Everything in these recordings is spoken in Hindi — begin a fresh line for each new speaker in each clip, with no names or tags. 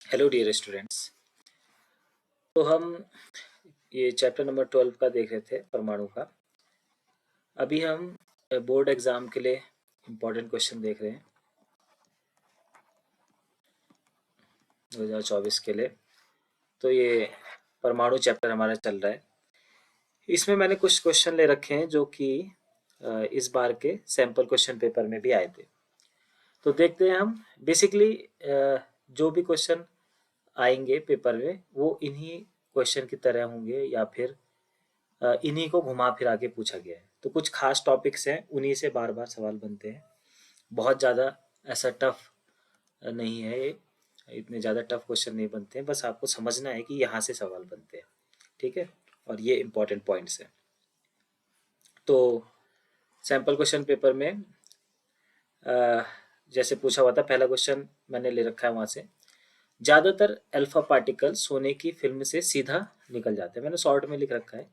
Hello dear students. तो हम ये चैप्टर नंबर 12 का देख रहे थे, परमाणु का। अभी हम बोर्ड एग्जाम के लिए इम्पोर्टेंट क्वेश्चन देख रहे हैं 2024 के लिए। तो ये परमाणु चैप्टर हमारा चल रहा है। इसमें मैंने कुछ क्वेश्चन ले रखे हैं जो कि इस बार के सैम्पल क्वेश्चन पेपर में भी आए थे। तो देखते हैं हम। बेसिकली जो भी क्वेश्चन आएंगे पेपर में वो इन्हीं क्वेश्चन की तरह होंगे या फिर इन्हीं को घुमा फिरा के पूछा गया है। तो कुछ खास टॉपिक्स हैं, उन्हीं से बार बार सवाल बनते हैं। बहुत ज़्यादा ऐसा टफ नहीं है ये, इतने ज़्यादा टफ क्वेश्चन नहीं बनते हैं। बस आपको समझना है कि यहाँ से सवाल बनते हैं, ठीक है। और ये इम्पोर्टेंट पॉइंट्स हैं। तो सैम्पल क्वेश्चन पेपर में जैसे पूछा हुआ था, पहला क्वेश्चन मैंने ले रखा है वहाँ से। ज़्यादातर अल्फा पार्टिकल सोने की फिल्म से सीधा निकल जाते हैं। मैंने शॉर्ट में लिख रखा है,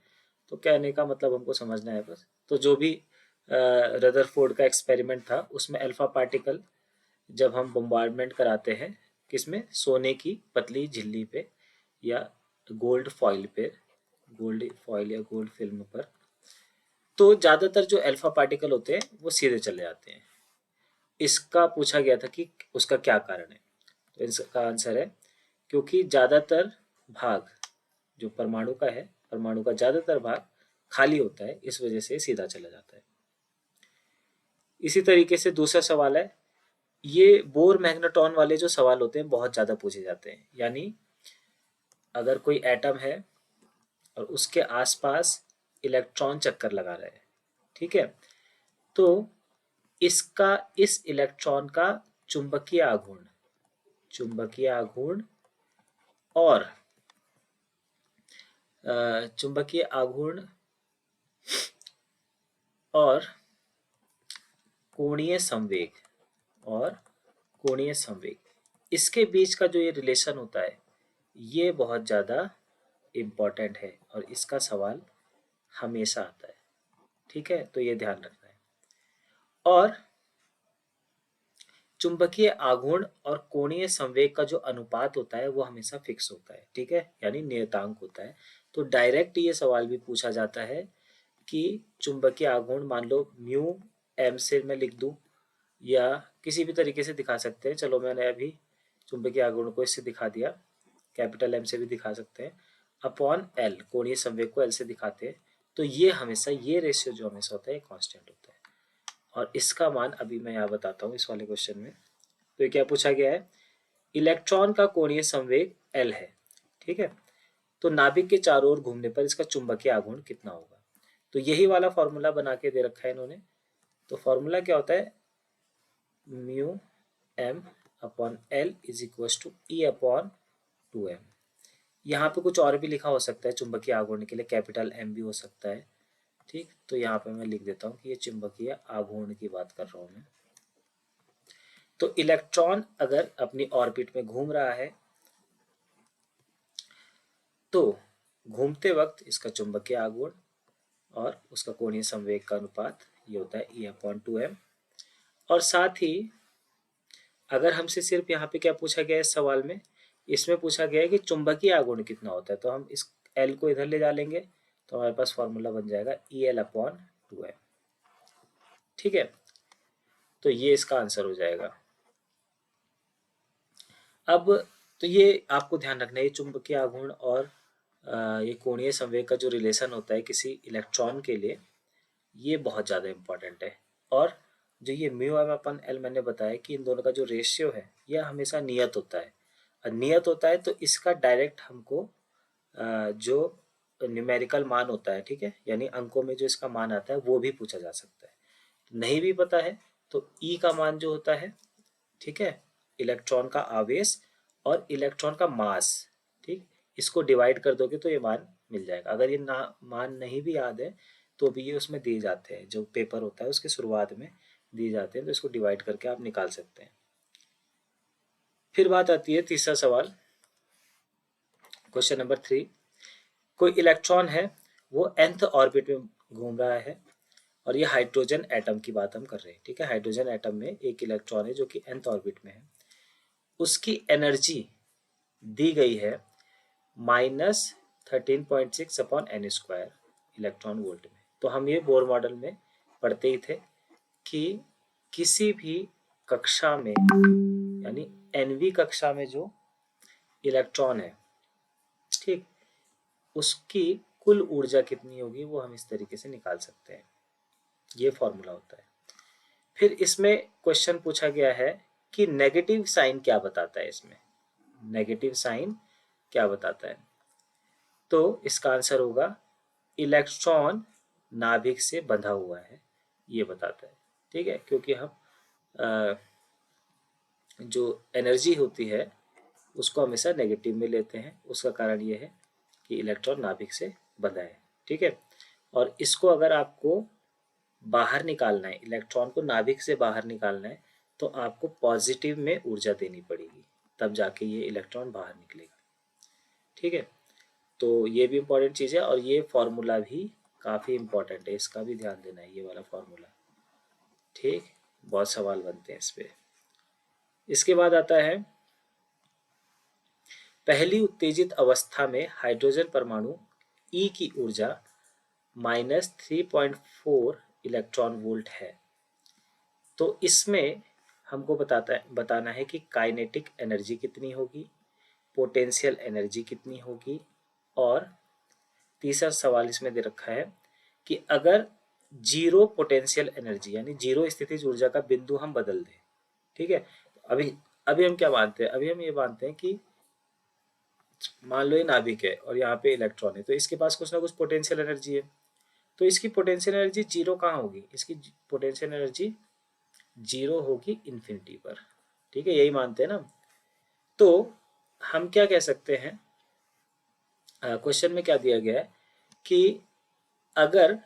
तो कहने का मतलब हमको समझना है बस। तो जो भी रदरफोर्ड का एक्सपेरिमेंट था उसमें अल्फा पार्टिकल जब हम बम्बार्डमेंट कराते हैं किसमें, सोने की पतली झिल्ली पे या गोल्ड फॉइल पे, गोल्ड फॉइल या गोल्ड फिल्म पर, तो ज़्यादातर जो अल्फा पार्टिकल होते हैं वो सीधे चले जाते हैं। इसका पूछा गया था कि उसका क्या कारण है। तो इसका आंसर है क्योंकि ज़्यादातर भाग जो परमाणु का है, परमाणु का ज़्यादातर भाग खाली होता है, इस वजह से सीधा चला जाता है। इसी तरीके से दूसरा सवाल है, ये बोर मैग्नेट्रॉन वाले जो सवाल होते हैं बहुत ज़्यादा पूछे जाते हैं। यानी अगर कोई एटम है और उसके आसपास इलेक्ट्रॉन चक्कर लगा रहा है, ठीक है, तो इसका इस इलेक्ट्रॉन का चुंबकीय आघूर्ण, चुंबकीय आघूर्ण और चुंबकीय आघूर्ण और कोणीय संवेग और कोणीय संवेग, इसके बीच का जो ये रिलेशन होता है ये बहुत ज़्यादा इम्पॉर्टेंट है और इसका सवाल हमेशा आता है, ठीक है। तो ये ध्यान रखना है। और चुंबकीय आघूर्ण और कोणीय संवेग का जो अनुपात होता है वो हमेशा फिक्स होता है, ठीक है, यानी नियतांक होता है। तो डायरेक्ट ये सवाल भी पूछा जाता है कि चुंबकीय आघूर्ण मान लो म्यू एम से मैं लिख दूं, या किसी भी तरीके से दिखा सकते हैं। चलो मैंने अभी चुंबकीय आघूर्ण को इससे दिखा दिया, कैपिटल एम से भी दिखा सकते हैं, अपॉन एल, कोणीय संवेग को एल से दिखाते हैं। तो ये हमेशा, ये रेशियो जो हमेशा होता है कांस्टेंट होता है। और इसका मान अभी मैं यहाँ बताता हूँ इस वाले क्वेश्चन में। तो ये क्या पूछा गया है, इलेक्ट्रॉन का कोणीय संवेग एल है, ठीक है, तो नाभिक के चारों ओर घूमने पर इसका चुंबकीय आघूर्ण कितना होगा। तो यही वाला फॉर्मूला बना के दे रखा है इन्होंने। तो फॉर्मूला क्या होता है, mu M upon L is equal to E upon 2m। यहाँ पे कुछ और भी लिखा हो सकता है चुंबकीय आघूर्ण के लिए, कैपिटल एम भी हो सकता है, ठीक। तो यहाँ पे मैं लिख देता हूँ कि ये चुंबकीय आघूर्ण की बात कर रहा हूँ मैं। तो इलेक्ट्रॉन अगर अपनी ऑर्बिट में घूम रहा है तो घूमते वक्त इसका चुंबकीय आघूर्ण और उसका कोणीय संवेग का अनुपात ये होता है ई अपॉन 2m। और साथ ही अगर हमसे सिर्फ यहाँ पे क्या पूछा गया है इस सवाल में, इसमें पूछा गया है कि चुंबकीय आघूर्ण कितना होता है, तो हम इस एल को इधर ले जा लेंगे तो हमारे पास फॉर्मूला बन जाएगा ई एल अपॉन 2m, ठीक है। तो ये इसका आंसर हो जाएगा। अब तो ये आपको ध्यान रखना है, चुंबकीय आघूर्ण और ये कोणीय संवेग का जो रिलेशन होता है किसी इलेक्ट्रॉन के लिए, ये बहुत ज़्यादा इम्पोर्टेंट है। और जो ये म्यू एम अपन एल मैंने बताया कि इन दोनों का जो रेशियो है यह हमेशा नियत होता है। और नियत होता है तो इसका डायरेक्ट हमको जो न्यूमेरिकल मान होता है, ठीक है, यानी अंकों में जो इसका मान आता है वो भी पूछा जा सकता है। नहीं भी पता है तो ई का मान जो होता है, ठीक है, इलेक्ट्रॉन का आवेश और इलेक्ट्रॉन का मास, ठीक, इसको डिवाइड कर दोगे तो ये मान मिल जाएगा। अगर ये ना मान नहीं भी याद है तो भी ये उसमें दिए जाते हैं, जो पेपर होता है उसके शुरुआत में दिए जाते हैं, तो इसको डिवाइड करके आप निकाल सकते हैं। फिर बात आती है तीसरा सवाल, क्वेश्चन नंबर 3। कोई इलेक्ट्रॉन है वो nth ऑर्बिट में घूम रहा है और ये हाइड्रोजन एटम की बात हम कर रहे हैं, ठीक है। हाइड्रोजन एटम में एक इलेक्ट्रॉन है जो कि nth ऑर्बिट में है। उसकी एनर्जी दी गई है -13.6/n² इलेक्ट्रॉन वोल्ट में। तो हम ये बोर मॉडल में पढ़ते ही थे कि किसी भी कक्षा में यानी nवी कक्षा में जो इलेक्ट्रॉन है, ठीक, उसकी कुल ऊर्जा कितनी होगी वो हम इस तरीके से निकाल सकते हैं। ये फॉर्मूला होता है। फिर इसमें क्वेश्चन पूछा गया है कि नेगेटिव साइन क्या बताता है। इसमें नेगेटिव साइन क्या बताता है? तो इसका आंसर होगा इलेक्ट्रॉन नाभिक से बंधा हुआ है, ये बताता है। ठीक है, क्योंकि हम जो एनर्जी होती है उसको हमेशा नेगेटिव में लेते हैं। उसका कारण ये है कि इलेक्ट्रॉन नाभिक से बंधा है। ठीक है, और इसको अगर आपको बाहर निकालना है, इलेक्ट्रॉन को नाभिक से बाहर निकालना है, तो आपको पॉजिटिव में ऊर्जा देनी पड़ेगी, तब जाके ये इलेक्ट्रॉन बाहर निकलेगा। ठीक है, तो ये भी इम्पोर्टेंट चीज़ है और ये फॉर्मूला भी काफ़ी इम्पोर्टेंट है, इसका भी ध्यान देना है, ये वाला फॉर्मूला। ठीक, बहुत सवाल बनते हैं इस पे। इसके बाद आता है पहली उत्तेजित अवस्था में हाइड्रोजन परमाणु ई की ऊर्जा -3.4 इलेक्ट्रॉन वोल्ट है। तो इसमें हमको बताना है कि काइनेटिक एनर्जी कितनी होगी, पोटेंशियल एनर्जी कितनी होगी, और तीसरा सवाल इसमें दे रखा है कि अगर जीरो पोटेंशियल एनर्जी यानी जीरो स्थितिज ऊर्जा का बिंदु हम बदल दें। ठीक है, अभी अभी हम क्या मानते हैं? अभी हम ये मानते हैं कि मान लो ये नाभिक है और यहाँ पे इलेक्ट्रॉन है, तो इसके पास कुछ ना कुछ पोटेंशियल एनर्जी है। तो इसकी पोटेंशियल एनर्जी जीरो कहाँ होगी? इसकी पोटेंशियल एनर्जी जीरो होगी इन्फिनिटी पर। ठीक है, यही मानते हैं ना। तो हम क्या कह सकते हैं, क्वेश्चन में क्या दिया गया है कि अगर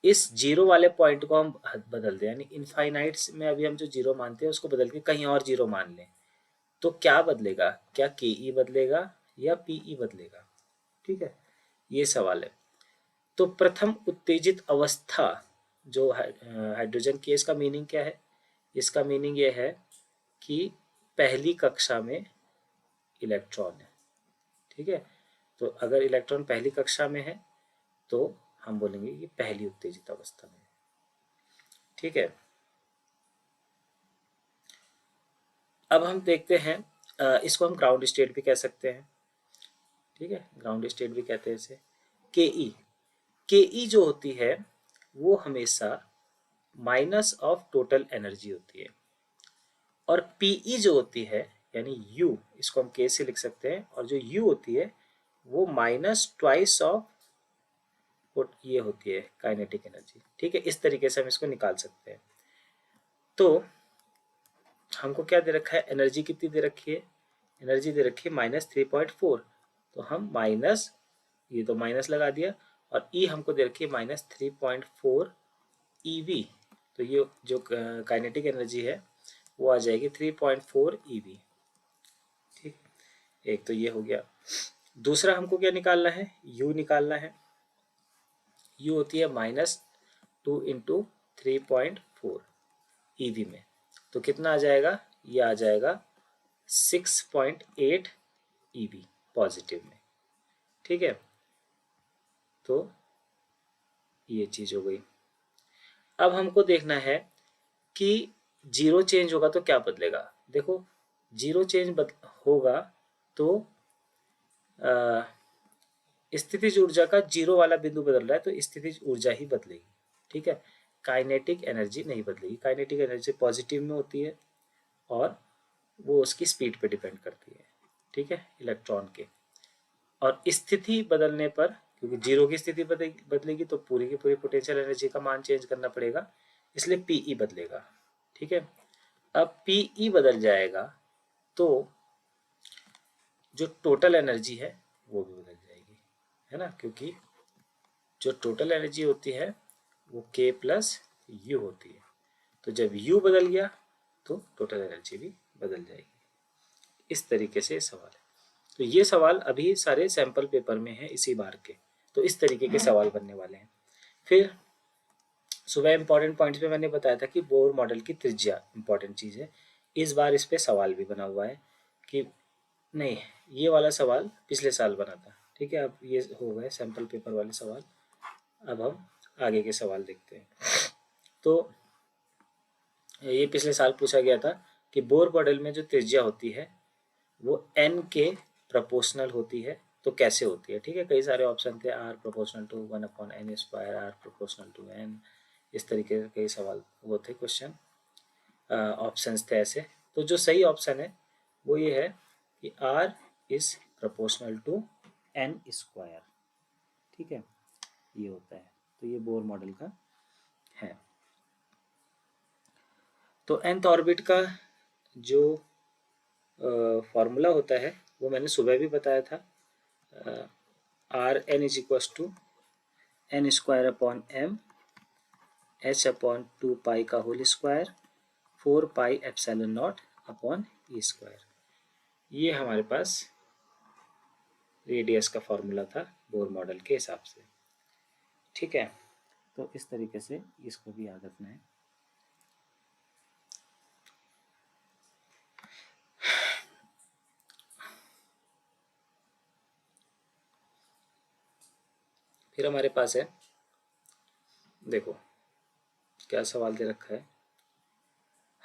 इस जीरो वाले पॉइंट को हम बदल दें, यानी इनफाइनाइट में अभी हम जो जीरो मानते हैं उसको बदल के कहीं और जीरो मान लें, तो क्या बदलेगा? क्या के ई बदलेगा या पी ई बदलेगा? ठीक है, ये सवाल है। तो प्रथम उत्तेजित अवस्था जो हाइड्रोजन की है, इसका मीनिंग क्या है? इसका मीनिंग ये है कि पहली कक्षा में इलेक्ट्रॉन है। ठीक है, तो अगर इलेक्ट्रॉन पहली कक्षा में है तो हम बोलेंगे कि पहली उत्तेजित अवस्था में। ठीक है, अब हम देखते हैं, इसको हम ग्राउंड स्टेट भी कह सकते हैं। ठीक है, ग्राउंड स्टेट भी कहते हैं इसे। के ई जो होती है वो हमेशा माइनस ऑफ टोटल एनर्जी होती है, और पीई जो होती है यानी यू, इसको हम के से लिख सकते हैं, और जो यू होती है वो माइनस ट्वाइस ऑफ ये होती है काइनेटिक एनर्जी। ठीक है, इस तरीके से हम इसको निकाल सकते हैं। तो हमको क्या दे रखा है? एनर्जी कितनी दे रखी है? एनर्जी दे रखी है -3.4। तो हम माइनस, ये तो माइनस लगा दिया, और ई हमको दे रखी है -3.4 ईवी। तो ये जो काइनेटिक एनर्जी है वो आ जाएगी 3.4 ईवी। ठीक, एक तो ये हो गया। दूसरा हमको क्या निकालना है? यू निकालना है। यू होती है -2 × 3.4 ईवी में, तो कितना आ जाएगा? ये आ जाएगा 6.8 ईवी पॉजिटिव में। ठीक है, तो ये चीज हो गई। अब हमको देखना है कि जीरो चेंज होगा तो क्या बदलेगा। देखो, जीरो चेंज होगा तो स्थितिज ऊर्जा का जीरो वाला बिंदु बदल रहा है, तो स्थितिज ऊर्जा ही बदलेगी। ठीक है, काइनेटिक एनर्जी नहीं बदलेगी। काइनेटिक एनर्जी पॉजिटिव में होती है और वो उसकी स्पीड पे डिपेंड करती है। ठीक है, इलेक्ट्रॉन के। और स्थिति बदलने पर, क्योंकि जीरो की स्थिति बदलेगी तो पूरी की पूरी पोटेंशियल एनर्जी का मान चेंज करना पड़ेगा, इसलिए पीई बदलेगा। ठीक है, अब पीई बदल जाएगा तो जो टोटल एनर्जी है वो भी बदल जाएगी, है ना, क्योंकि जो टोटल एनर्जी होती है वो के प्लस यू होती है। तो जब यू बदल गया तो टोटल एनर्जी भी बदल जाएगी। इस तरीके से सवाल है। तो ये सवाल अभी सारे सैंपल पेपर में है इसी बार के, तो इस तरीके के सवाल बनने वाले हैं। फिर सुबह इंपॉर्टेंट पॉइंट्स में मैंने बताया था कि बोर मॉडल की त्रिज्या इंपॉर्टेंट चीज़ है। इस बार इस पे सवाल भी बना हुआ है कि नहीं, ये वाला सवाल पिछले साल बना था। ठीक है, अब ये हो गए सैम्पल पेपर वाले सवाल। अब हम आगे के सवाल देखते हैं। तो ये पिछले साल पूछा गया था कि बोर मॉडल में जो त्रिज्या होती है वो n के प्रोपोर्शनल होती है, तो कैसे होती है। ठीक है, कई सारे ऑप्शन थे, r proportional to 1/n², r proportional to n, इस तरीके के कई सवाल वो थे, क्वेश्चन ऑप्शंस थे ऐसे। तो जो सही ऑप्शन है वो ये है कि r is proportional to n²। ठीक है, ये होता है। तो ये बोर मॉडल का है। तो nth ऑर्बिट का जो फॉर्मूला होता है वो मैंने सुबह भी बताया था। rn is equal to n² h/2 का होल स्क्वायर 4πε0/e²। ये हमारे पास रेडियस का फॉर्मूला था बोर मॉडल के हिसाब से। ठीक है, तो इस तरीके से इसको भी याद रखना है। फिर हमारे पास है, देखो क्या सवाल दे रखा है।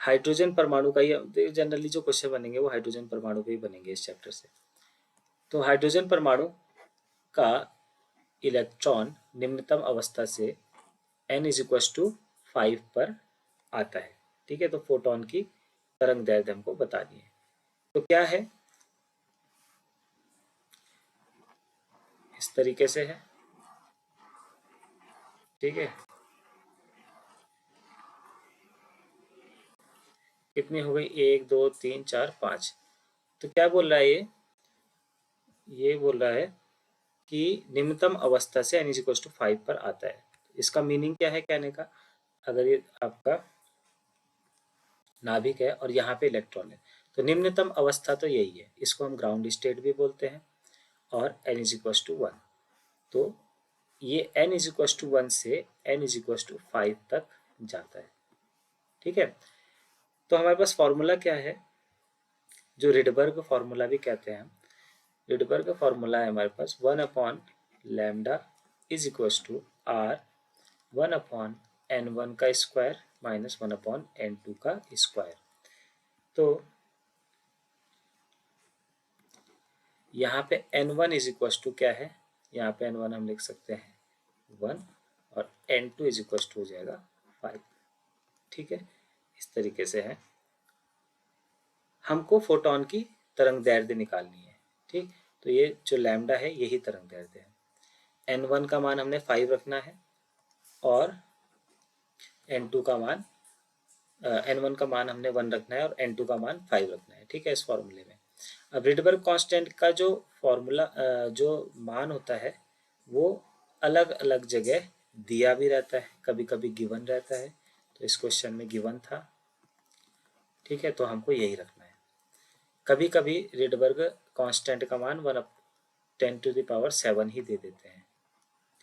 हाइड्रोजन परमाणु का ही जनरली जो क्वेश्चन बनेंगे वो हाइड्रोजन परमाणु पे ही बनेंगे इस चैप्टर से। तो हाइड्रोजन परमाणु का इलेक्ट्रॉन निम्नतम अवस्था से n इज इक्वल टू 5 पर आता है। ठीक है, तो फोटोन की तरंग दैर्ध्य हमको बतानी है। तो क्या है, इस तरीके से है। ठीक है, कितनी हो गई, 1 2 3 4 5। तो क्या बोल रहा है ये बोल रहा है कि निम्नतम अवस्था से n इज इक्वल टू 5 पर आता है। इसका मीनिंग क्या है कहने का, अगर ये आपका नाभिक है और यहाँ पे इलेक्ट्रॉन है तो निम्नतम अवस्था तो यही है, इसको हम ग्राउंड स्टेट भी बोलते हैं, और n इज इक्वल टू 1। तो ये n इज इक्वल टू 1 से n इज इक्वल टू 5 तक जाता है। ठीक है, तो हमारे पास फॉर्मूला क्या है, जो रिडबर्ग फॉर्मूला भी कहते हैं हम। रिडबर्ग फॉर्मूला है हमारे पास 1/λ is equal to r 1/n1 का स्क्वायर माइनस 1/n2 का स्क्वायर। तो यहाँ पे n1 इज इक्वल टू क्या है, यहाँ पे n1 हम लिख सकते हैं 1 और n2 इज इक्वल टू हो जाएगा 5। ठीक है, इस तरीके से है। हमको फोटोन की तरंग दैर्ध्य निकालनी है। ठीक, तो ये जो लैम्डा है यही तरंग दैर्ध्य है। n1 का मान हमने 5 रखना है और n2 का मान n1 का मान हमने 1 रखना है और n2 का मान 5 रखना है। ठीक है, इस फॉर्मूले में अब रिडबर्ग कांस्टेंट का जो फॉर्मूला जो मान होता है वो अलग अलग जगह दिया भी रहता है, कभी कभी गिवन रहता है। तो इस क्वेश्चन में गिवन था। ठीक है, तो हमको यही रखना है। कभी कभी रिडबर्ग कांस्टेंट का मान 1/10⁷ ही दे देते हैं।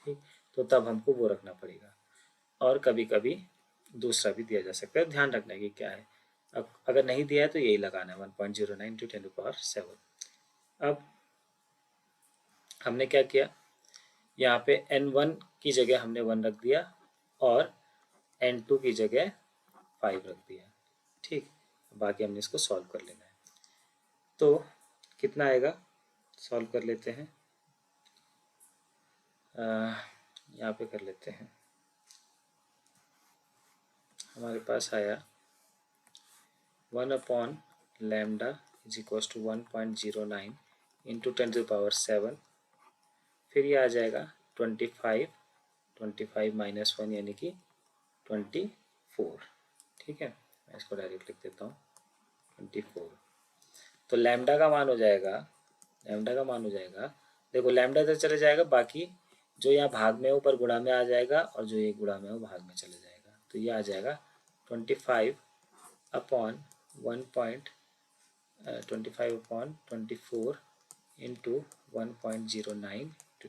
ठीक, तो तब हमको वो रखना पड़ेगा, और कभी कभी दूसरा भी दिया जा सकता है। ध्यान रखना है कि क्या है। अब अगर नहीं दिया है तो यही लगाना है 1.09 × 10⁷। अब हमने क्या किया, यहाँ पे n1 की जगह हमने 1 रख दिया और n2 की जगह 5 रख दिया। ठीक, बाकी हमने इसको सॉल्व कर लेना है। तो कितना आएगा, सॉल्व कर लेते हैं। यहाँ पे कर लेते हैं। हमारे पास आया 1/λ इज इक्वल टू 1.09 × 10⁷। फिर ये आ जाएगा 25 माइनस 1 यानी कि 24। ठीक है, मैं इसको डायरेक्ट लिख देता हूँ 24। तो लैम्डा का मान हो जाएगा, देखो लैम्डा इधर चले जाएगा, बाकी जो यहाँ भाग में है ऊपर गुणा में आ जाएगा और जो ये गुणा में है वो भाग में चले जाएगा। तो ये आ जाएगा 25/24 इंटू 1.09 ×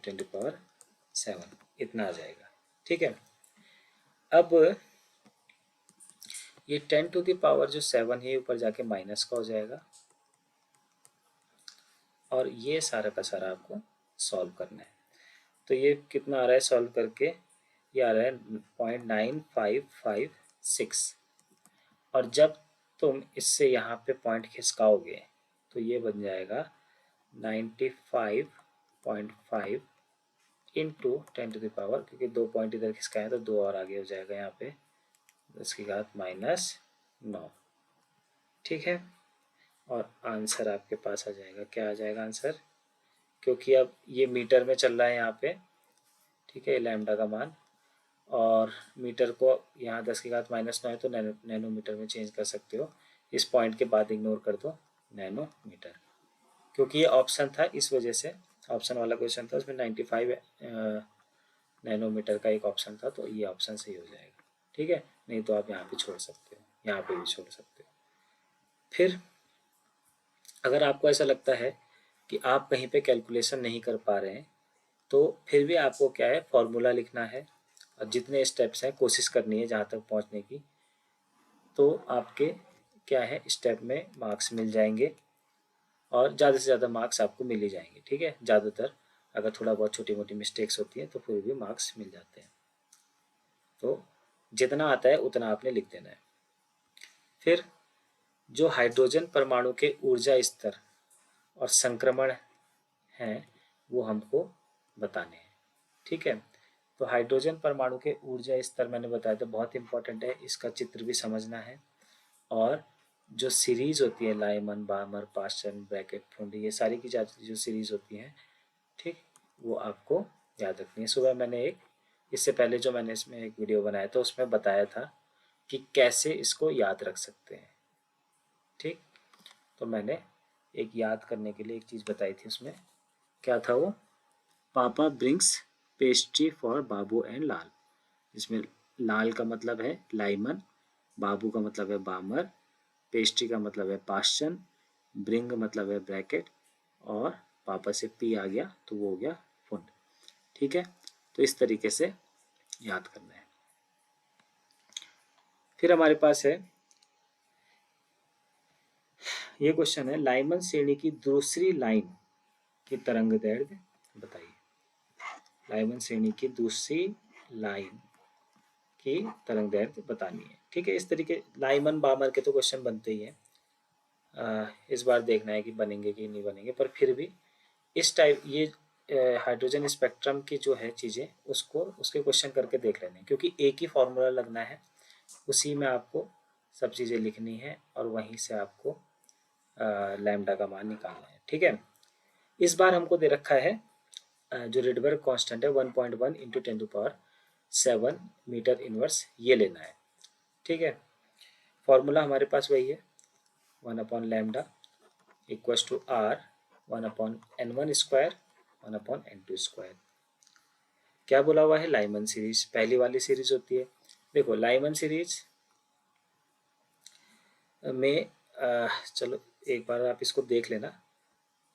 10⁷, इतना आ जाएगा। ठीक है, अब ये 10⁷ जो 7 है ऊपर जाके माइनस का हो जाएगा और ये सारा का सारा आपको सॉल्व करना है। तो ये कितना आ रहा है सॉल्व करके, ये आ रहा है 0.9556। और जब तुम इससे यहाँ पे पॉइंट खिसकाओगे तो ये बन जाएगा 95.5 इंटू 10⁻, क्योंकि 2 पॉइंट इधर खिसकाए तो 2 और आगे हो जाएगा यहाँ पे 10⁻⁹। ठीक है, और आंसर आपके पास आ जाएगा। क्या आ जाएगा आंसर, क्योंकि अब ये मीटर में चल रहा है यहाँ पे, ठीक है, लैम्डा का मान, और मीटर को यहाँ 10⁻⁻⁹ है तो नैनोमीटर में चेंज कर सकते हो। इस पॉइंट के बाद इग्नोर कर दो नैनोमीटर, क्योंकि ये ऑप्शन था, इस वजह से ऑप्शन वाला क्वेश्चन था, उसमें 95 नैनोमीटर का एक ऑप्शन था, तो ये ऑप्शन सही हो जाएगा। ठीक है, नहीं तो आप यहाँ पे छोड़ सकते हो, यहाँ पे भी छोड़ सकते हो। फिर अगर आपको ऐसा लगता है कि आप कहीं पे कैलकुलेशन नहीं कर पा रहे हैं, तो फिर भी आपको क्या है, फॉर्मूला लिखना है और जितने स्टेप्स हैं कोशिश करनी है जहाँ तक पहुँचने की, तो आपके क्या है स्टेप में मार्क्स मिल जाएंगे और ज़्यादा से ज़्यादा मार्क्स आपको मिल ही जाएंगे। ठीक है, ज़्यादातर अगर थोड़ा बहुत छोटी मोटी मिस्टेक्स होती हैं तो फिर भी मार्क्स मिल जाते हैं। तो जितना आता है उतना आपने लिख देना है। फिर जो हाइड्रोजन परमाणु के ऊर्जा स्तर और संक्रमण हैं वो हमको बताने हैं। ठीक है, तो हाइड्रोजन परमाणु के ऊर्जा स्तर मैंने बताया था, बहुत इंपॉर्टेंट है, इसका चित्र भी समझना है। और जो सीरीज होती है लाइमन, बामर, पास्चन, ब्रैकेट, फुंडी, ये सारी की जो सीरीज होती हैं, ठीक, वो आपको याद रखनी है। सुबह मैंने इससे पहले जो मैंने इसमें एक वीडियो बनाया था उसमें बताया था कि कैसे इसको याद रख सकते हैं। ठीक, तो मैंने एक याद करने के लिए एक चीज़ बताई थी, उसमें क्या था वो, पापा brings pastry for Babu and Lal, इसमें लाल का मतलब है लाइमन, बाबू का मतलब है बामर, पेस्ट्री का मतलब है पाश्चन, ब्रिंग मतलब है ब्रैकेट, और पापा से पी आ गया तो वो हो गया फुंड। ठीक है, तो इस तरीके से याद करना है। फिर हमारे पास है ये क्वेश्चन है, लाइमन श्रेणी की दूसरी लाइन की तरंग दैर्ध्य बताइए। लाइमन श्रेणी की दूसरी लाइन की तरंग दैर्ध्य बतानी है। ठीक है, इस तरीके लाइमन बामर के तो क्वेश्चन बनते ही हैं, इस बार देखना है कि बनेंगे कि नहीं बनेंगे, पर फिर भी इस टाइप ये हाइड्रोजन स्पेक्ट्रम की जो है चीज़ें उसको उसके क्वेश्चन करके देख लेने हैं, क्योंकि एक ही फॉर्मूला लगना है, उसी में आपको सब चीज़ें लिखनी है और वहीं से आपको लैम्डा का मान निकालना है। ठीक है, इस बार हमको दे रखा है जो रेडबर्ग कांस्टेंट है 1.1 इंटू 10⁷ मीटर इनवर्स, ये लेना है। ठीक है, फॉर्मूला हमारे पास वही है 1/λ equals to r 1/n1² 1/n2²। क्या बोला हुआ है, लाइमन सीरीज पहली वाली सीरीज होती है। देखो लाइमन सीरीज में चलो एक बार आप इसको देख लेना,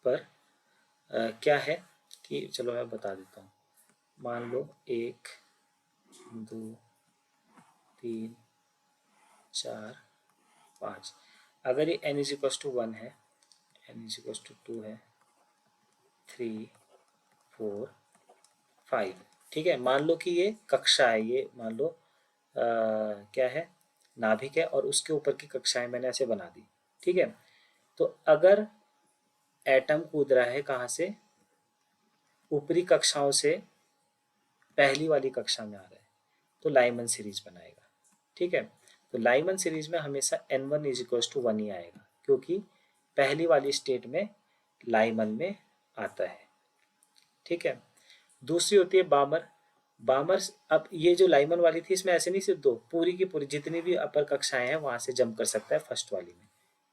पर क्या है कि चलो मैं बता देता हूँ। मान लो 1 2 3 4 5, अगर ये n=1 है, n=2 है, 3 4 5, ठीक है, मान लो कि ये कक्षा है, ये मान लो क्या है, नाभिक है, और उसके ऊपर की कक्षाएं मैंने ऐसे बना दी। ठीक है, तो अगर एटम कूद रहा है कहाँ से, ऊपरी कक्षाओं से पहली वाली कक्षा में आ रहा है, तो लाइमन सीरीज बनाएगा। ठीक है, तो लाइमन सीरीज में हमेशा n1=1 ही आएगा, क्योंकि पहली वाली स्टेट में लाइमन में आता है। ठीक है, दूसरी होती है बामर। बामर, अब ये जो लाइमन वाली थी इसमें ऐसे नहीं सिर्फ दो, पूरी की पूरी जितनी भी अपर कक्षाएं हैं वहां से जंप कर सकता है फर्स्ट वाली में।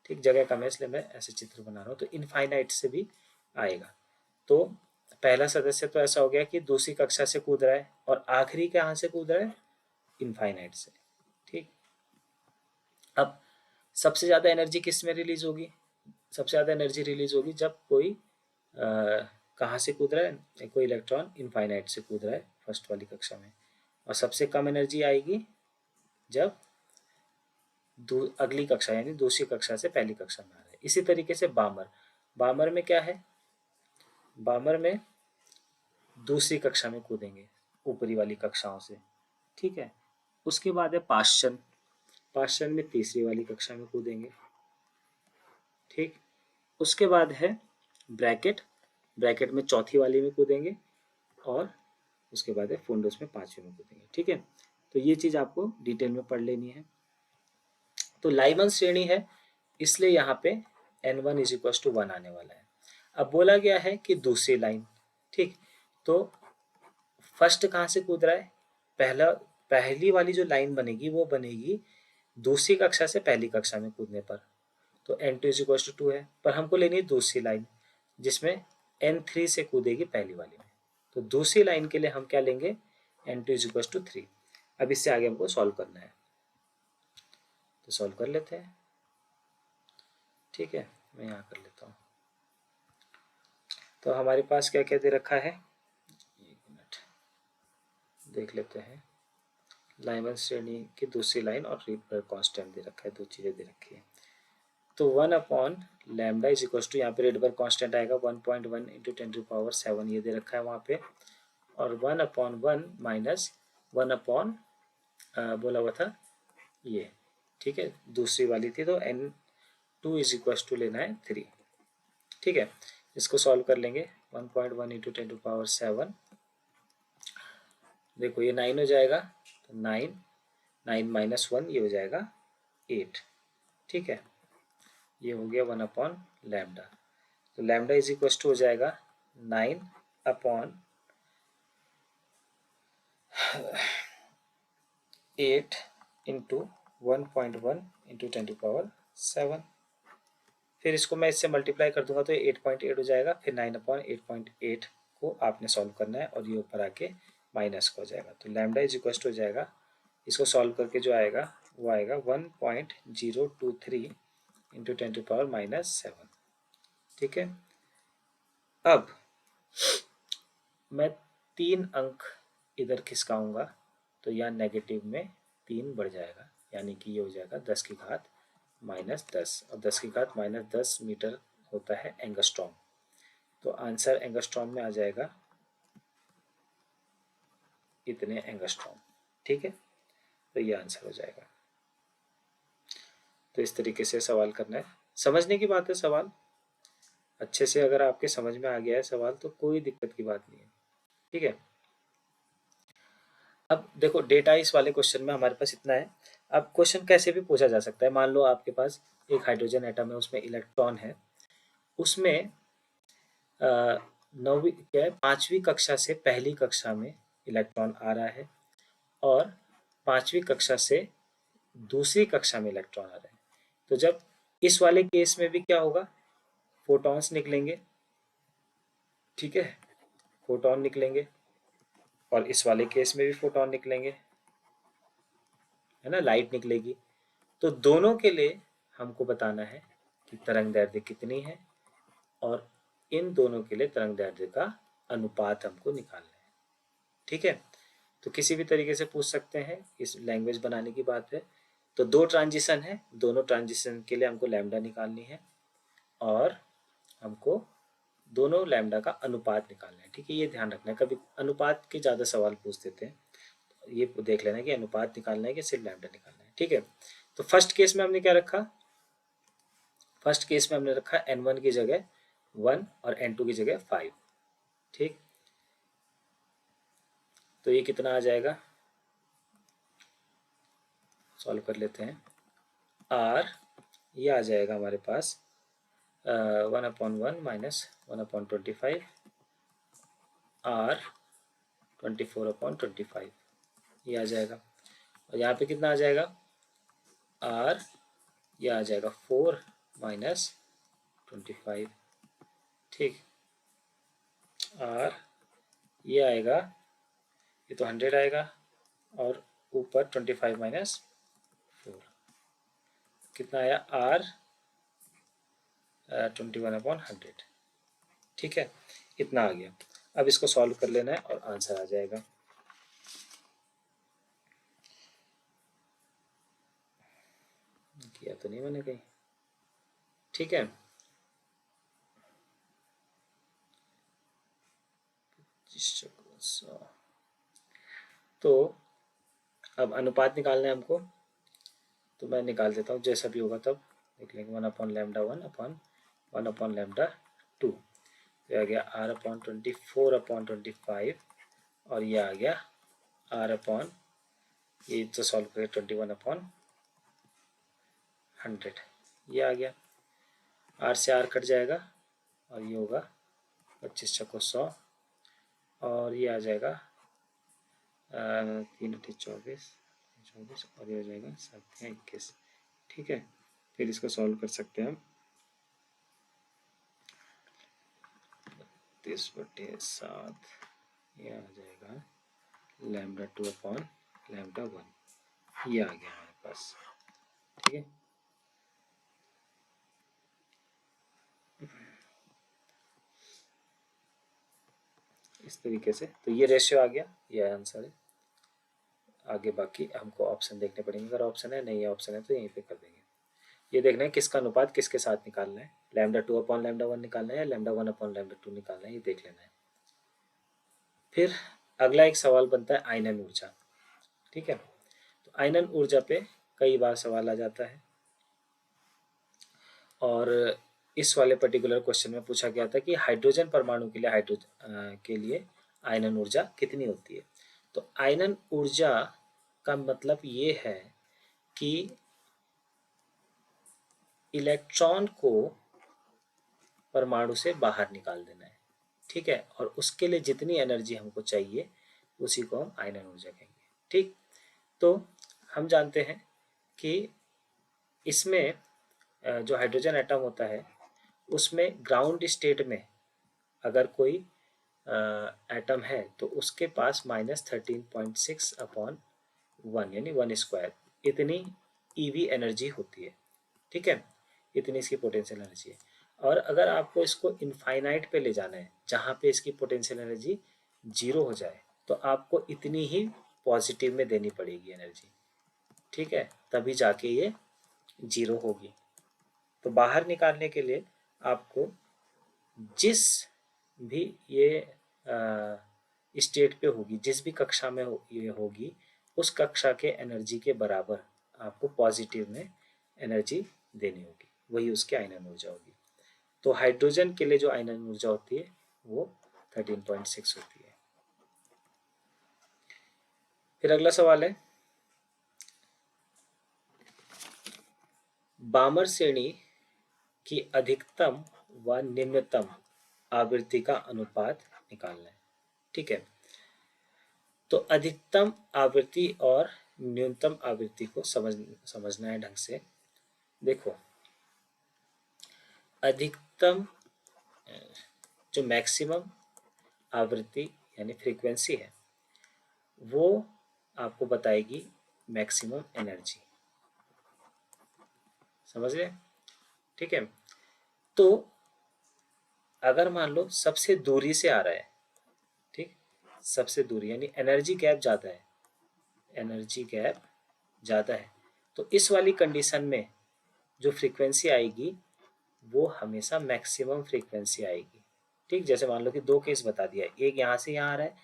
ठीक, जगह कम है इसलिए मैं ऐसे चित्र बना रहा हूँ, तो इनफाइनाइट से भी आएगा। तो पहला सदस्य तो ऐसा हो गया कि दूसरी कक्षा से कूद रहा है, और आखिरी कहाँ से कूद रहा है, इनफाइनाइट से। ठीक, अब सबसे ज्यादा एनर्जी किस में रिलीज होगी, सबसे ज्यादा एनर्जी रिलीज होगी जब कोई कहाँ से कूद रहा है, कोई इलेक्ट्रॉन इनफाइनाइट से कूद रहा है फर्स्ट वाली कक्षा में, और सबसे कम एनर्जी आएगी जब अगली कक्षा यानी दूसरी कक्षा से पहली कक्षा में आ रहा है। इसी तरीके से बामर, बामर में क्या है, बामर में दूसरी कक्षा में कूदेंगे, ऊपरी वाली कक्षाओं से, ठीक है। उसके बाद है पाश्चन, पाश्चन में तीसरी वाली कक्षा में कूदेंगे, ठीक। उसके बाद है ब्रैकेट, ब्रैकेट में चौथी वाली में कूदेंगे, और उसके बाद है फुंडस में पांचवी में कूदेंगे, ठीक है। तो ये चीज आपको डिटेल में पढ़ लेनी है। तो लाइमन श्रेणी है, इसलिए यहाँ पे n1 इज इक्वल टू 1 आने वाला है। अब बोला गया है कि दूसरी लाइन, ठीक। तो फर्स्ट कहाँ से कूद रहा है, पहली वाली जो लाइन बनेगी वो बनेगी दूसरी कक्षा से पहली कक्षा में कूदने पर, तो n2 इज इक्वल टू 2 है। पर हमको लेनी है दूसरी लाइन जिसमें n3 से कूदेगी पहली वाली में, तो दूसरी लाइन के लिए हम क्या लेंगे, n2 इज इक्वल टू 3। अब इससे आगे हमको सॉल्व करना है, तो सॉल्व कर लेते हैं, ठीक है। मैं यहाँ कर लेता हूँ। तो हमारे पास क्या क्या दे रखा है, एक मिनट देख लेते हैं। लाइमन श्रेणी की दूसरी लाइन और रीपर कांस्टेंट दे रखा है, दो चीजें दे रखी है। तो 1 upon lambda is equal to, यहाँ पे रेड पर कांस्टेंट आएगा 1.1 इंटू 10⁻⁷ ये दे रखा है वहाँ पे, और 1/1 माइनस 1 अपॉन बोला हुआ था ये, ठीक है। दूसरी वाली थी तो n2 इज इक्वल टू लेना है 3, ठीक है। इसको सॉल्व कर लेंगे, 1.1 इंटू 10⁻⁷, देखो ये 9 हो जाएगा, तो 9 माइनस 1 ये हो जाएगा 8, ठीक है। ये हो गया 1 अपॉन लैम्डा, तो लैम्डा इज इक्वल टू हो जाएगा 9 अपॉन 8 इंटू 1.1 इंटू 10⁻⁷। फिर इसको मैं इससे मल्टीप्लाई कर दूंगा तो ये 8.8 हो जाएगा, फिर 9 अपॉन 8.8 को आपने सॉल्व करना है और ये ऊपर आके माइनस का हो जाएगा, तो लैम्डा इज इक्वल टू हो जाएगा, इसको सॉल्व करके जो आएगा वो आएगा 1.023 इंटू 10⁻⁻7, ठीक है। अब मैं 3 अंक इधर खिसकाऊंगा तो यहाँ नेगेटिव में 3 बढ़ जाएगा, यानी कि ये हो जाएगा 10 की घात -10, और 10 की घात -10 मीटर होता है एंगस्ट्रॉम, तो आंसर एंगस्ट्रॉम में आ जाएगा इतने एंगस्ट्रॉम, ठीक है। तो ये आंसर हो जाएगा। तो इस तरीके से सवाल करना है, समझने की बात है। सवाल अच्छे से अगर आपके समझ में आ गया है सवाल तो कोई दिक्कत की बात नहीं है, ठीक है। अब देखो डेटा इस वाले क्वेश्चन में हमारे पास इतना है। अब क्वेश्चन कैसे भी पूछा जा सकता है, मान लो आपके पास एक हाइड्रोजन एटम है, उसमें इलेक्ट्रॉन है, उसमें नौवीं क्या है, 5वीं कक्षा से पहली कक्षा में इलेक्ट्रॉन आ रहा है, और 5वीं कक्षा से दूसरी कक्षा में इलेक्ट्रॉन आ रहे हैं। तो जब इस वाले केस में भी क्या होगा, फोटॉन्स निकलेंगे, ठीक है, फोटॉन निकलेंगे, और इस वाले केस में भी फोटॉन निकलेंगे, है ना, लाइट निकलेगी। तो दोनों के लिए हमको बताना है कि तरंग दैर्ध्य कितनी है, और इन दोनों के लिए तरंग दैर्ध्य का अनुपात हमको निकालना है, ठीक है। तो किसी भी तरीके से पूछ सकते हैं, इस लैंग्वेज बनाने की बात है। तो 2 ट्रांजिशन है, दोनों ट्रांजिशन के लिए हमको लैम्डा निकालनी है, और हमको दोनों लैम्डा का अनुपात निकालना है, ठीक है। ये ध्यान रखना है, कभी अनुपात के ज़्यादा सवाल पूछ देते हैं, ये देख लेना है कि अनुपात निकालना है कि सिर्फ लैम्डा निकालना है, ठीक है। तो फर्स्ट केस में हमने क्या रखा, फर्स्ट केस में हमने रखा n1 की जगह 1 और n2 की जगह 5, ठीक। तो ये कितना आ जाएगा, सॉल्व कर लेते हैं। r ये आ जाएगा हमारे पास 1/1 माइनस 1/25, r 24/25 ये आ जाएगा, और यहाँ पे कितना आ जाएगा, r ये आ जाएगा 4 माइनस 25, ठीक। r ये आएगा, ये तो 100 आएगा, और ऊपर 25 माइनस 4 कितना आया, r 21/100, ठीक है। इतना आ गया। अब इसको सॉल्व कर लेना है और आंसर आ जाएगा। किया तो नहीं मैंने कहीं, ठीक है। 25 तो अब अनुपात निकालना है हमको, तो मैं निकाल देता हूँ, जैसा भी होगा तब देख लेंगे। 1/λ1/1/λ2, ये आ गया R/24/25, और ये आ गया R/, ये तो सॉल्व करें 21/100, ये आ गया। R से R कट जाएगा और ये होगा 25 × 100, और ये आ जाएगा 3×24 और ये हो जाएगा 7×21। ठीक है, फिर इसको सॉल्व कर सकते हैं हम। 30/7, ये आ जाएगा λ2/λ1, ये आ गया हमारे पास। ठीक है, इस तरीके से तो ये रेशियो आ गया, ये आंसर है। आगे बाकी हमको ऑप्शन देखने पड़ेंगे, अगर ऑप्शन है, नहीं ऑप्शन है तो यहीं पे कर देंगे। ये देखना है किसका अनुपात किसके साथ निकालना है, λ2/λ1 निकालना है या λ1/λ2 निकालना है, ये देख लेना है। फिर अगला एक सवाल बनता है आयनन ऊर्जा। ठीक है, तो आयनन ऊर्जा पे कई बार सवाल आ जाता है, और इस वाले पर्टिकुलर क्वेश्चन में पूछा गया था कि हाइड्रोजन परमाणु के लिए आयनन ऊर्जा कितनी होती है। तो आयनन ऊर्जा का मतलब ये है कि इलेक्ट्रॉन को परमाणु से बाहर निकाल देना है। ठीक है, और उसके लिए जितनी एनर्जी हमको चाहिए उसी को हम आयनन ऊर्जा कहेंगे। ठीक, तो हम जानते हैं कि इसमें जो हाइड्रोजन एटम होता है उसमें ग्राउंड स्टेट में अगर कोई एटम है तो उसके पास -13.6/1 यानी 1² इतनी ईवी एनर्जी होती है। ठीक है, इतनी इसकी पोटेंशियल एनर्जी है। और अगर आपको इसको इनफाइनाइट पे ले जाना है जहाँ पे इसकी पोटेंशियल एनर्जी 0 हो जाए, तो आपको इतनी ही पॉजिटिव में देनी पड़ेगी एनर्जी। ठीक है, तभी जाके ये 0 होगी। तो बाहर निकालने के लिए आपको जिस भी ये स्टेट पे होगी, जिस भी कक्षा में ये होगी, उस कक्षा के एनर्जी के बराबर आपको पॉजिटिव में एनर्जी देनी होगी, वही उसकी आयनन ऊर्जा होगी। तो हाइड्रोजन के लिए जो आयनन ऊर्जा होती है वो 13.6 होती है। फिर अगला सवाल है, बामर श्रेणी की अधिकतम व निम्नतम आवृत्ति का अनुपात निकालना है। ठीक है, तो अधिकतम आवृत्ति और न्यूनतम आवृत्ति को समझना है ढंग से। देखो, अधिकतम जो मैक्सिमम आवृत्ति यानी फ्रीक्वेंसी है वो आपको बताएगी मैक्सिमम एनर्जी। समझ रहे? ठीक है, तो अगर मान लो सबसे दूरी से आ रहा है, ठीक, सबसे दूरी यानी एनर्जी गैप ज़्यादा है, एनर्जी गैप ज़्यादा है, तो इस वाली कंडीशन में जो फ्रीक्वेंसी आएगी वो हमेशा मैक्सिमम फ्रीक्वेंसी आएगी। ठीक, जैसे मान लो कि दो केस बता दिया, एक यहाँ से यहाँ आ रहा है,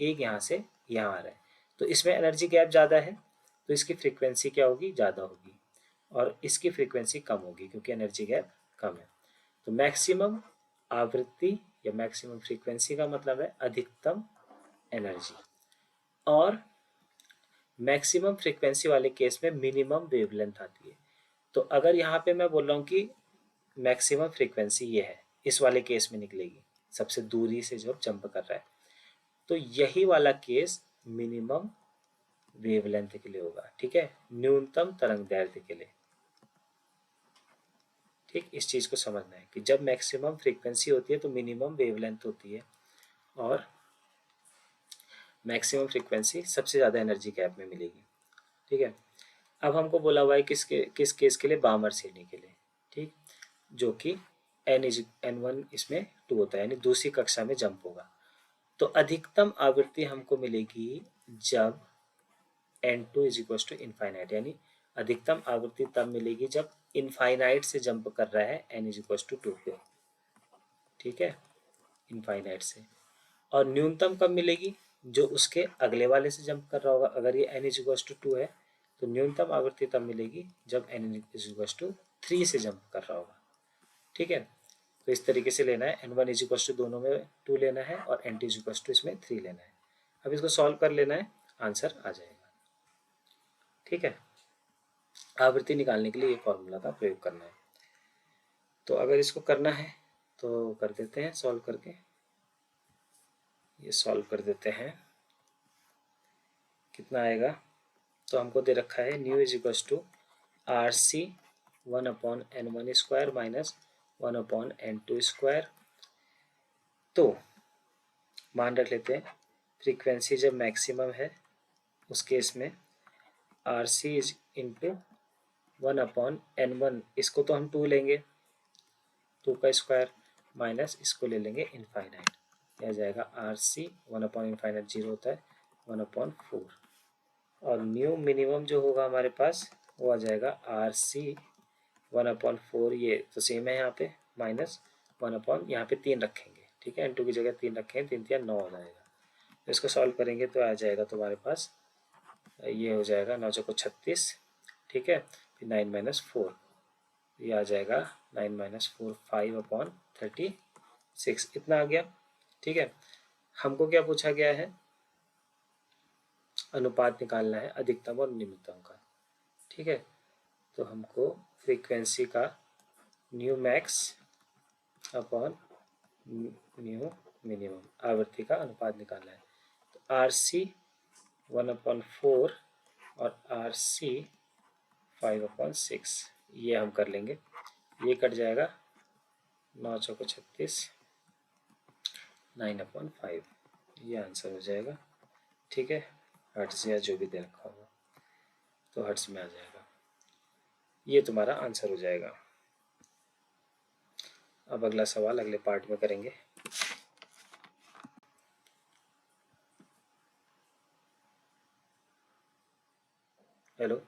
एक यहाँ से यहाँ आ रहा है, तो इसमें एनर्जी गैप ज़्यादा है तो इसकी फ्रीक्वेंसी क्या होगी, ज़्यादा होगी, और इसकी फ्रीक्वेंसी कम होगी क्योंकि एनर्जी गैप कम है। तो मैक्सिमम आवृत्ति या मैक्सिमम फ्रीक्वेंसी का मतलब है अधिकतम एनर्जी, और मैक्सिमम फ्रीक्वेंसी वाले केस में मिनिमम वेवलेंथ आती है। तो अगर यहाँ पे मैं बोल रहा हूँ कि मैक्सिमम फ्रीक्वेंसी ये है, इस वाले केस में निकलेगी, सबसे दूरी से जो जंप कर रहा है, तो यही वाला केस मिनिमम वेवलेंथ के लिए होगा। ठीक है, न्यूनतम तरंग दैर्ध्य के लिए। ठीक, इस चीज को समझना है कि जब मैक्सिमम फ्रीक्वेंसी होती है तो मिनिमम वेवलेंथ होती है, और मैक्सिमम फ्रीक्वेंसी सबसे ज्यादा एनर्जी गैप में मिलेगी। ठीक है, अब हमको बोला हुआ है किस केस के लिए, बामर श्रेणी के लिए। ठीक, जो कि n1 इसमें 2 होता है, यानी दूसरी कक्षा में जंप होगा। तो अधिकतम आवृत्ति हमको मिलेगी जब n2 = इनफाइनाइट, यानी अधिकतम आवृत्ति तब मिलेगी जब इनफाइनाइट से जंप कर रहा है n = 2 पे। ठीक है, इनफाइनाइट से। और न्यूनतम कब मिलेगी, जो उसके अगले वाले से जंप कर रहा होगा। अगर ये n इज इक्वल टू 2 है तो न्यूनतम आवृत्ति तब मिलेगी जब n इज इक्वल टू 3 से जंप कर रहा होगा। ठीक है, तो इस तरीके से लेना है, n1 इज इक्वल टू दोनों में 2 लेना है और n2 इज इक्वल टू इसमें 3 लेना है। अब इसको सॉल्व कर लेना है, आंसर आ जाएगा। ठीक है, आवृत्ति निकालने के लिए ये फॉर्मूला का प्रयोग करना है। तो अगर इसको करना है तो कर देते हैं सॉल्व करके, ये सॉल्व कर देते हैं, कितना आएगा। तो हमको दे रखा है nu is equal to R C 1/n1 square minus 1/n2 square. तो मान रख लेते हैं फ्रीक्वेंसी जब मैक्सिमम है उस केस में R C is into 1/n1, इसको तो हम 2 लेंगे, 2 का स्क्वायर माइनस इसको ले लेंगे इनफाइनाइट, यह जाएगा आर सी 1/इनफाइनाइट 0 होता है 1/4, और न्यू मिनिमम जो होगा हमारे पास वो आ जाएगा आर सी 1/4, ये तो सेम है यहाँ पे, माइनस 1/, यहाँ पे 3 रखेंगे। ठीक है, n2 की जगह 3 रखेंगे, 3 3 9 हो जाएगा। तो इसको सॉल्व करेंगे तो आ जाएगा तुम्हारे पास, ये हो जाएगा 9 चौको 36। ठीक है, फिर 9 - 4, ये आ जाएगा 9 - 4 5/36, इतना आ गया। ठीक है, हमको क्या पूछा गया है, अनुपात निकालना है अधिकतम और न्यूनतम का। ठीक है, तो हमको फ्रीक्वेंसी का new max upon new minimum, आवृत्ति का अनुपात निकालना है। तो आर सी 1/4 और आर सी 5/6, ये हम कर लेंगे, ये कट जाएगा 9 चौको 36 9/5, ये आंसर हो जाएगा। ठीक है, हर्ट्ज या जो भी दे रखा होगा तो हर्ट्ज में आ जाएगा, ये तुम्हारा आंसर हो जाएगा। अब अगला सवाल अगले पार्ट में करेंगे। हेलो।